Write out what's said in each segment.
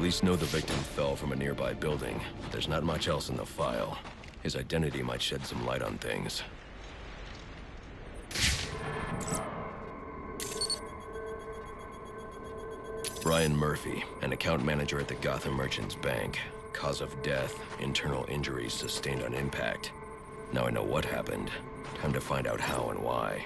Police know the victim fell from a nearby building. There's not much else in the file. His identity might shed some light on things. Brian Murphy, an account manager at the Gotham Origins bank. Cause of death, internal injuries sustained on impact. Now I know what happened. Time to find out how and why.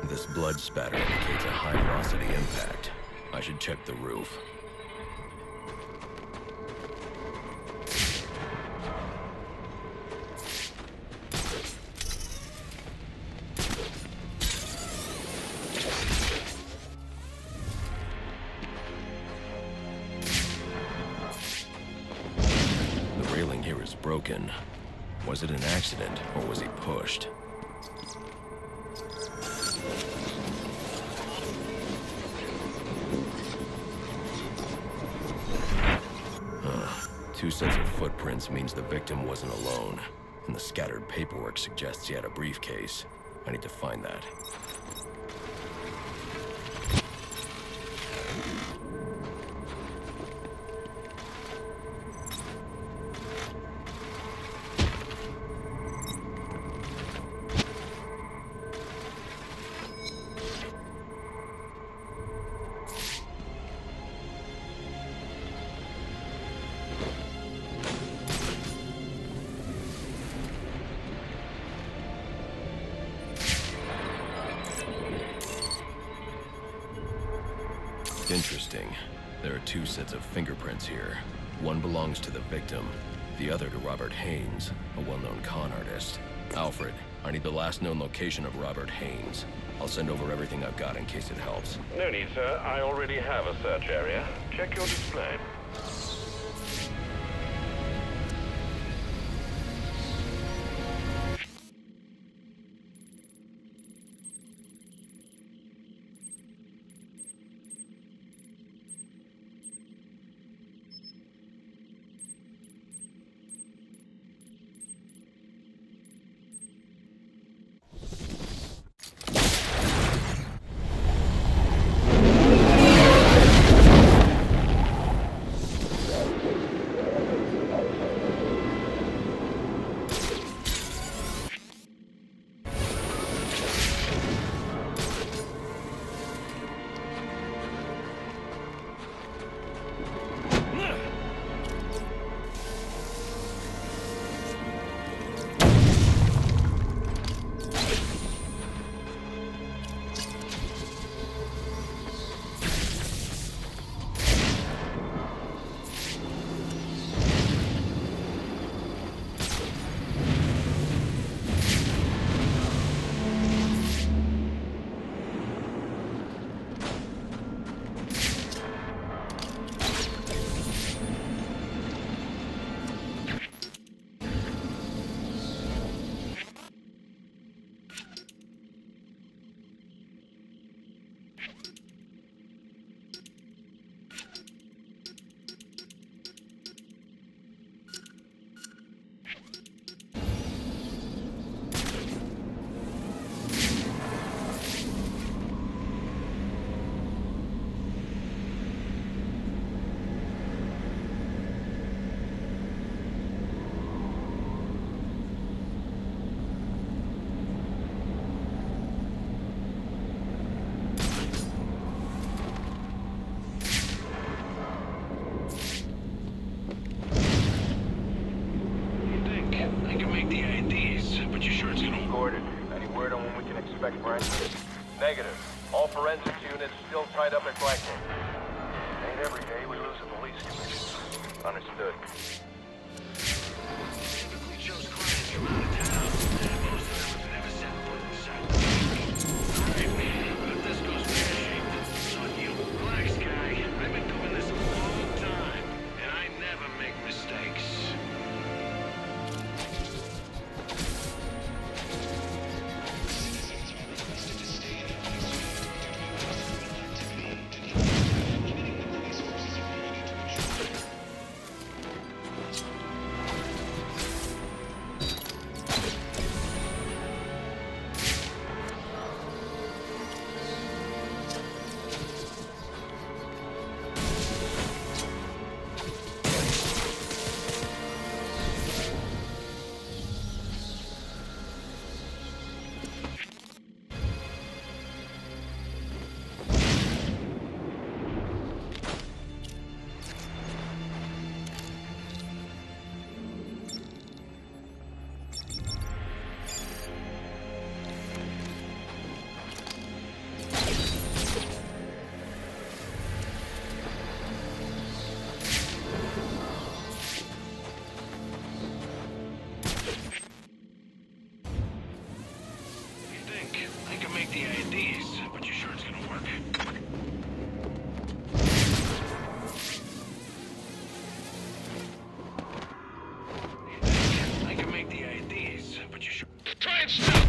This blood spatter indicates a high-velocity impact. I should check the roof. The railing here is broken. Was it an accident, or was he pushed? Two sets of footprints means the victim wasn't alone, and the scattered paperwork suggests he had a briefcase. I need to find that. Interesting. There are two sets of fingerprints here. One belongs to the victim, the other to Robert Haynes, a well-known con artist. Alfred, I need the last known location of Robert Haynes. I'll send over everything I've got in case it helps. No need, sir. I already have a search area. Check your display. Negative. All forensics units still tied up at collecting. Ain't every day we lose a police commission. Understood. Typically chose clients from out of town. Most of them have never set foot inside the bank. Alright, but if this goes pear-shaped, it's on you. Relax, guy. I've been doing this a long time, and I never make mistakes. the IDs, but you sure it's gonna work? I can make the IDs, but you sure... Try and stop!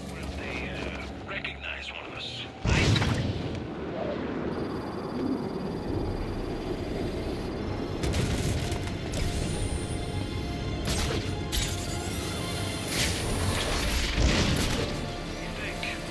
What if they, recognize one of us?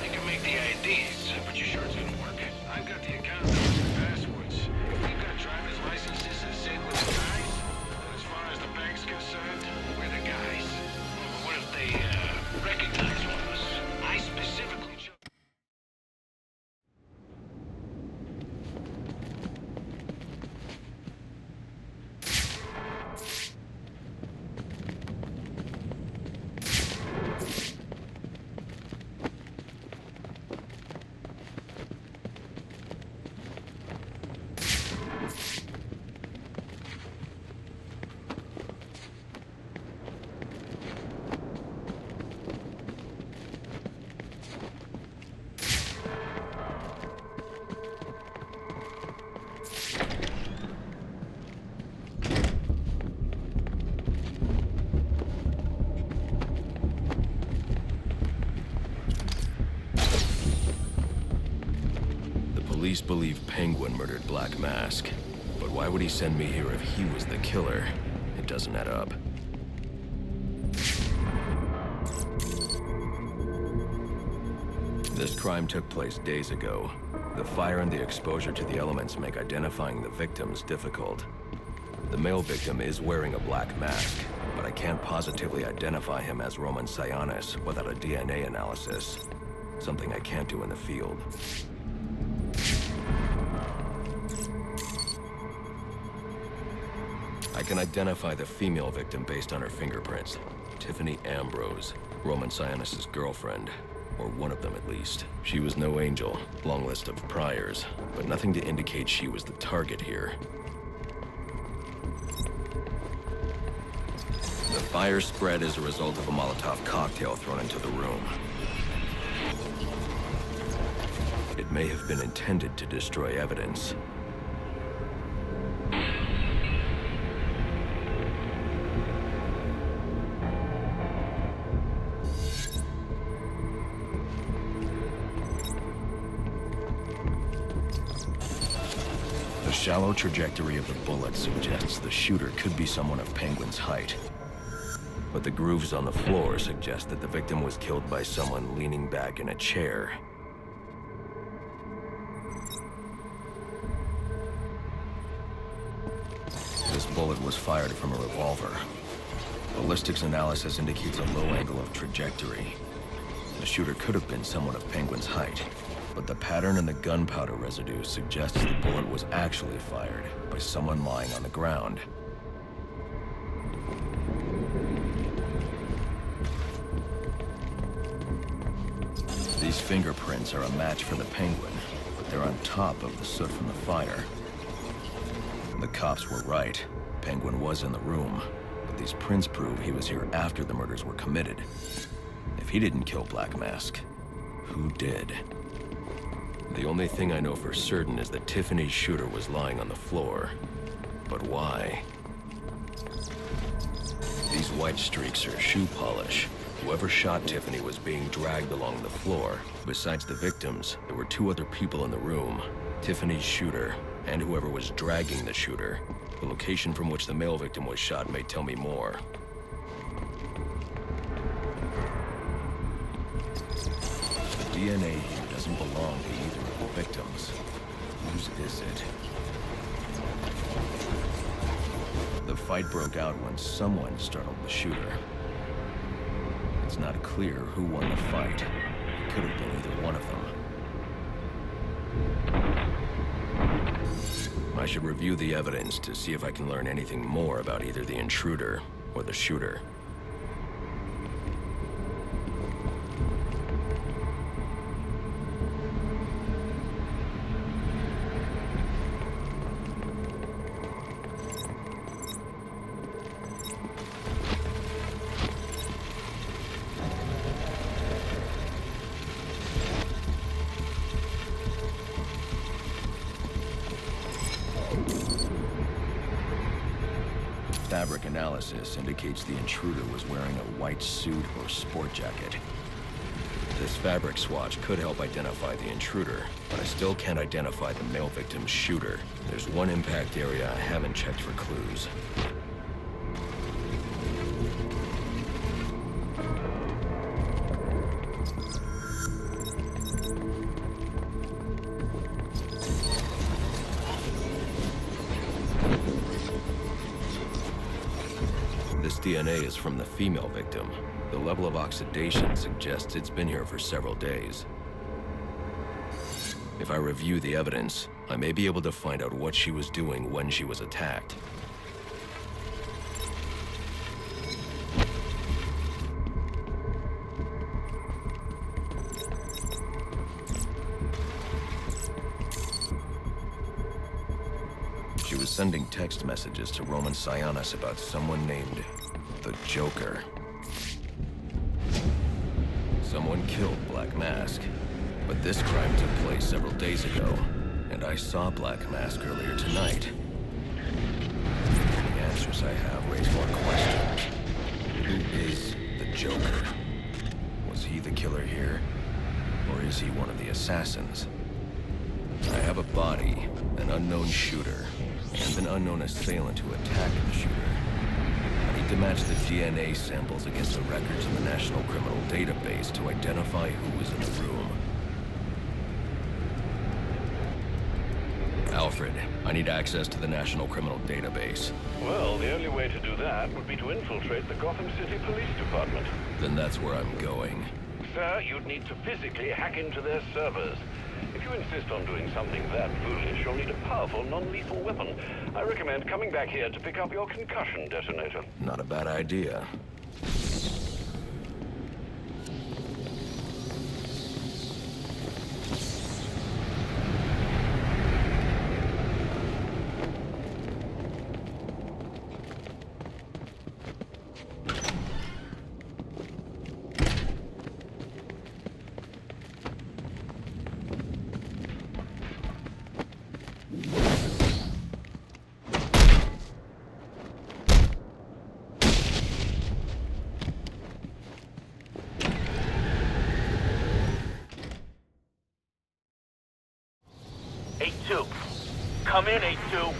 I can make the IDs, but you sure it's gonna work? I've got the account numbers and passwords. We've got driver's licenses and sit with the guys. And as far as the bank's concerned, we're the guys. But what if they, recognize one of us? I specifically chose... Police believe Penguin murdered Black Mask, but why would he send me here if he was the killer? It doesn't add up. This crime took place days ago. The fire and the exposure to the elements make identifying the victims difficult. The male victim is wearing a black mask, but I can't positively identify him as Roman Sionis without a DNA analysis. Something I can't do in the field. I can identify the female victim based on her fingerprints. Tiffany Ambrose, Roman Sionis' girlfriend, or one of them at least. She was no angel, long list of priors, but nothing to indicate she was the target here. The fire spread as a result of a Molotov cocktail thrown into the room. It may have been intended to destroy evidence. The shallow trajectory of the bullet suggests the shooter could be someone of Penguin's height. But the grooves on the floor suggest that the victim was killed by someone leaning back in a chair. This bullet was fired from a revolver. Ballistics analysis indicates a low angle of trajectory. The shooter could have been someone of Penguin's height. But the pattern in the gunpowder residue suggests the bullet was actually fired by someone lying on the ground. These fingerprints are a match for the Penguin, but they're on top of the soot from the fire. The cops were right. Penguin was in the room, but these prints prove he was here after the murders were committed. If he didn't kill Black Mask, who did? The only thing I know for certain is that Tiffany's shooter was lying on the floor. But why? These white streaks are shoe polish. Whoever shot Tiffany was being dragged along the floor. Besides the victims, there were two other people in the room. Tiffany's shooter, and whoever was dragging the shooter. The location from which the male victim was shot may tell me more. The DNA here doesn't belong to either of the victims. Whose is it? The fight broke out when someone startled the shooter. It's not clear who won the fight. It could have been either one of them. I should review the evidence to see if I can learn anything more about either the intruder or the shooter. fabric analysis indicates the intruder was wearing a white suit or sport jacket. This fabric swatch could help identify the intruder, but I still can't identify the male victim's shooter. There's one impact area I haven't checked for clues. This DNA is from the female victim. The level of oxidation suggests it's been here for several days. If I review the evidence, I may be able to find out what she was doing when she was attacked. She was sending text messages to Roman Sionis about someone named the Joker. Someone killed Black Mask, but this crime took place several days ago, and I saw Black Mask earlier tonight. The answers I have raise more questions. Who is the Joker? Was he the killer here, or is he one of the assassins? I have a body, an unknown shooter, and an unknown assailant who attacked the shooter. I need to match the DNA samples against the records in the National Criminal Database to identify who was in the room. Alfred, I need access to the National Criminal Database. Well, the only way to do that would be to infiltrate the Gotham City Police Department. Then that's where I'm going. Sir, you'd need to physically hack into their servers. If you insist on doing something that foolish, you'll need a powerful, non-lethal weapon. I recommend coming back here to pick up your concussion detonator. Not a bad idea. Come in, 8-2.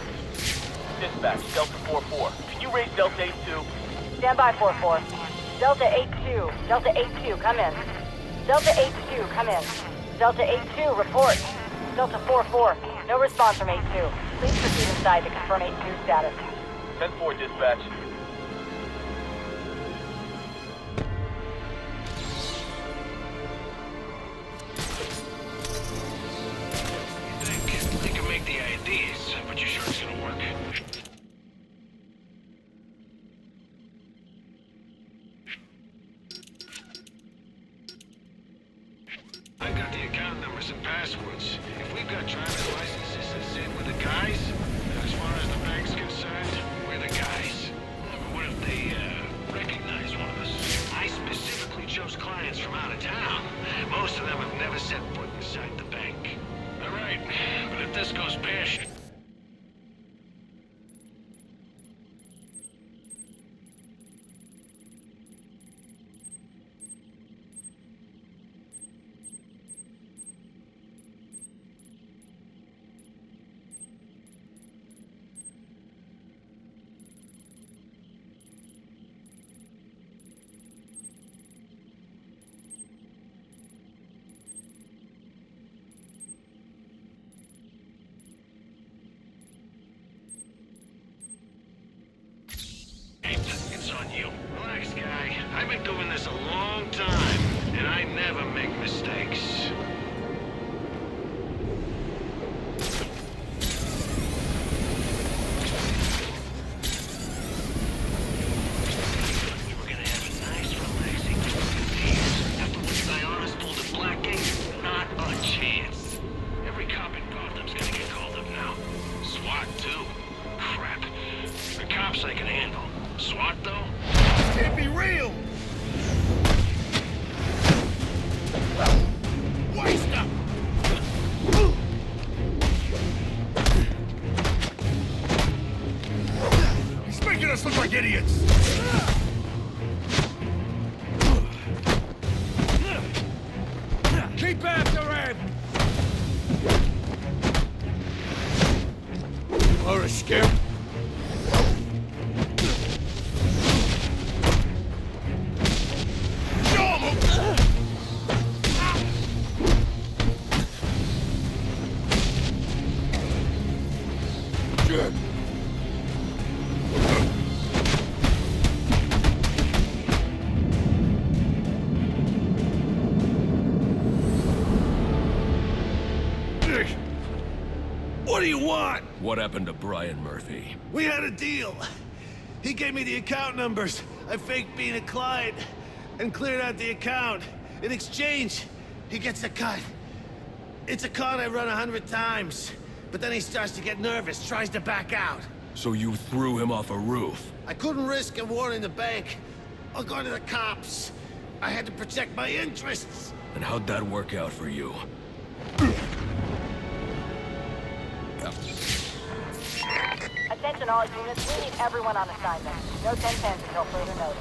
Dispatch, Delta 4-4. Can you raise Delta 8-2? Stand by, 4-4. Delta 8-2. Delta 8-2, come in. Delta 8-2, come in. Delta 8-2, report. Delta 4-4, no response from 8-2. Please proceed inside to confirm 8-2 status. 10-4, dispatch. They can make the IDs, but you sure it's gonna work? I got the account numbers and passwords. If we've got driver's licenses that sit with the guys, as far as the bank's concerned, we're the guys. But what if they recognize one of us? I specifically chose clients from out of town. Most of them have never set foot inside the bank. All right, but if this goes pear-shaped... It's on you. Relax, guy. I've been doing this a long time, and I never make mistakes. We're gonna have a nice, relaxing 2 days. After what Sionis pulled at Blackgate, not a chance. Every cop in Gotham's gonna get called up now. SWAT, too. Crap. The cops I can handle. SWAT, though? Can't be real! Waste up! Speaking us look like idiots! Keep after him! You are a scamp. What do you want? What happened to Brian Murphy? We had a deal. He gave me the account numbers. I faked being a client and cleared out the account. In exchange, he gets a cut. It's a con I run 100 times. But then he starts to get nervous, tries to back out. So you threw him off a roof? I couldn't risk him warning the bank. I'll go to the cops. I had to protect my interests. And how'd that work out for you? Attention all units, we need everyone on assignment. No 10-10s until further notice.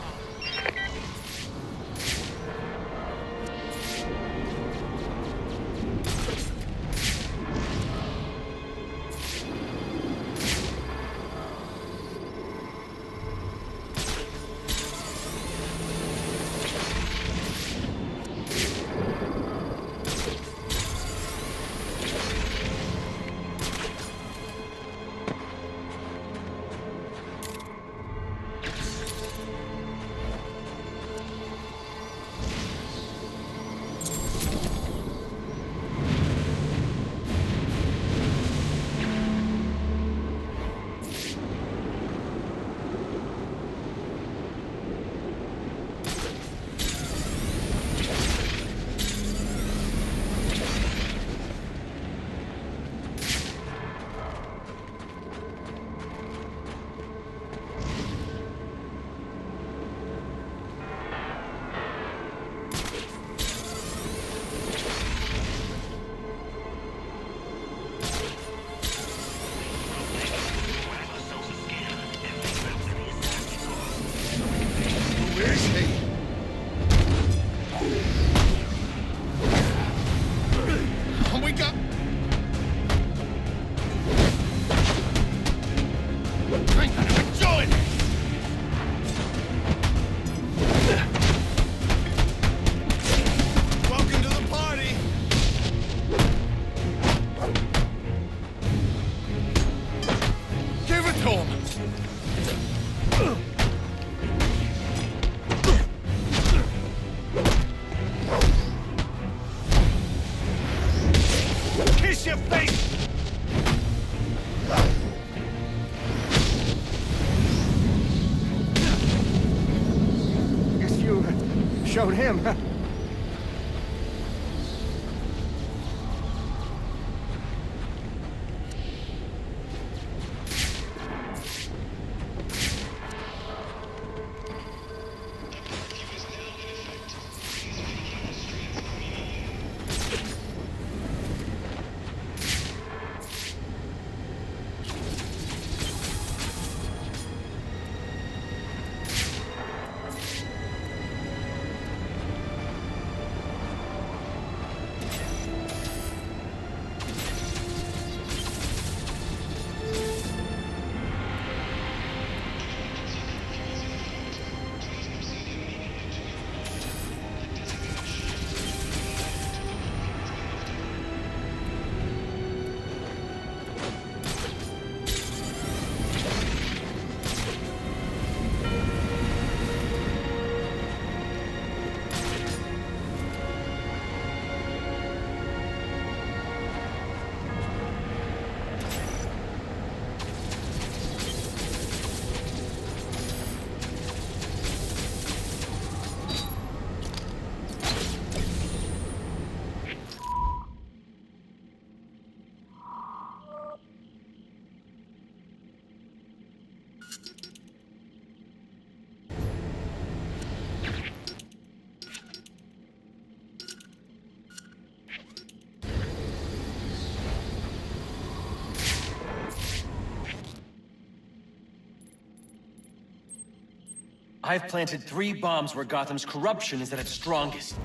Showed him. I've planted 3 bombs where Gotham's corruption is at its strongest.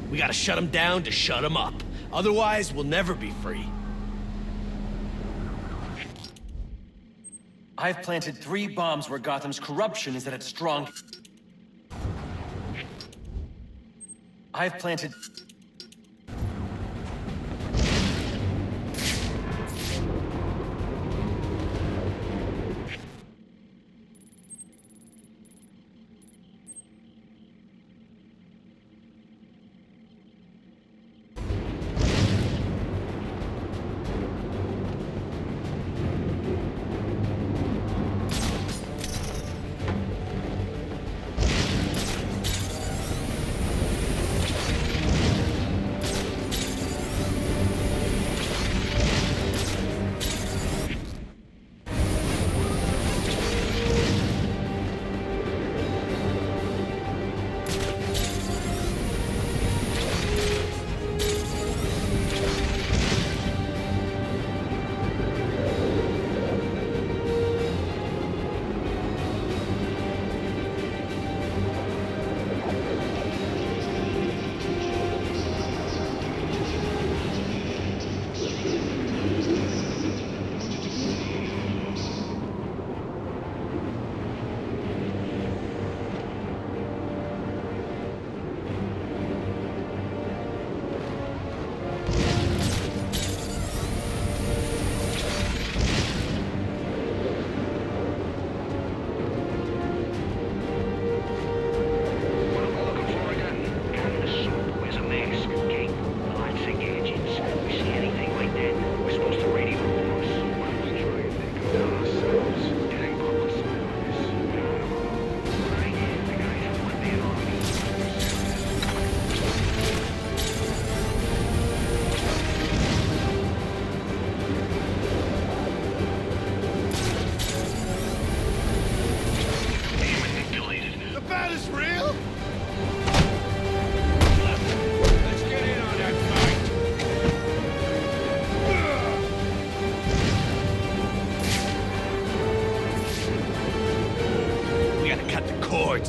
We gotta shut him down to shut him up. Otherwise, we'll never be free. I've planted 3 bombs where Gotham's corruption is at its strongest. I've planted...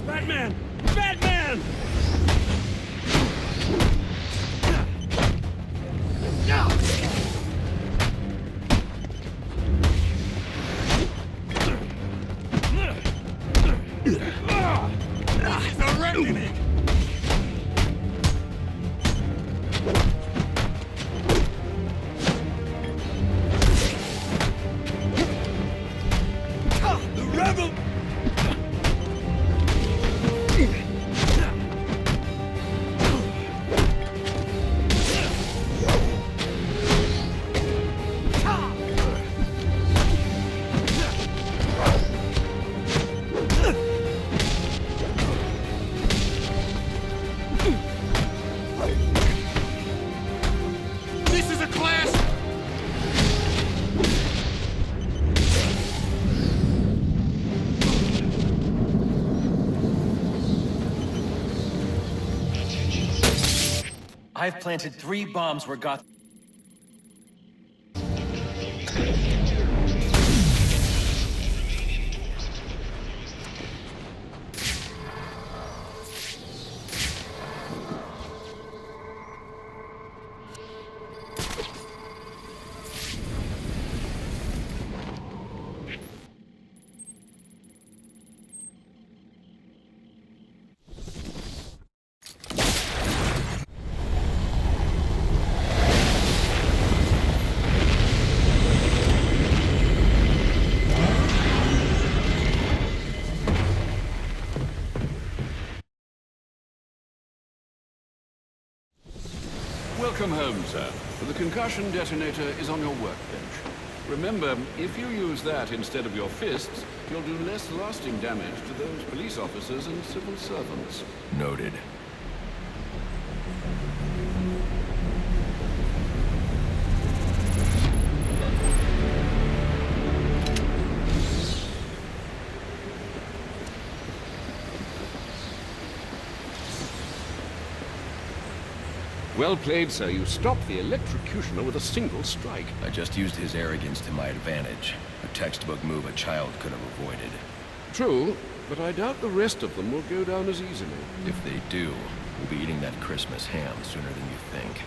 Batman! Batman! I've planted 3 bombs where Gotham... Welcome home, sir. The concussion detonator is on your workbench. Remember, if you use that instead of your fists, you'll do less lasting damage to those police officers and civil servants. Noted. Well played, sir. You stopped the electrocutioner with a single strike. I just used his arrogance to my advantage. A textbook move a child could have avoided. True, but I doubt the rest of them will go down as easily. If they do, we'll be eating that Christmas ham sooner than you think.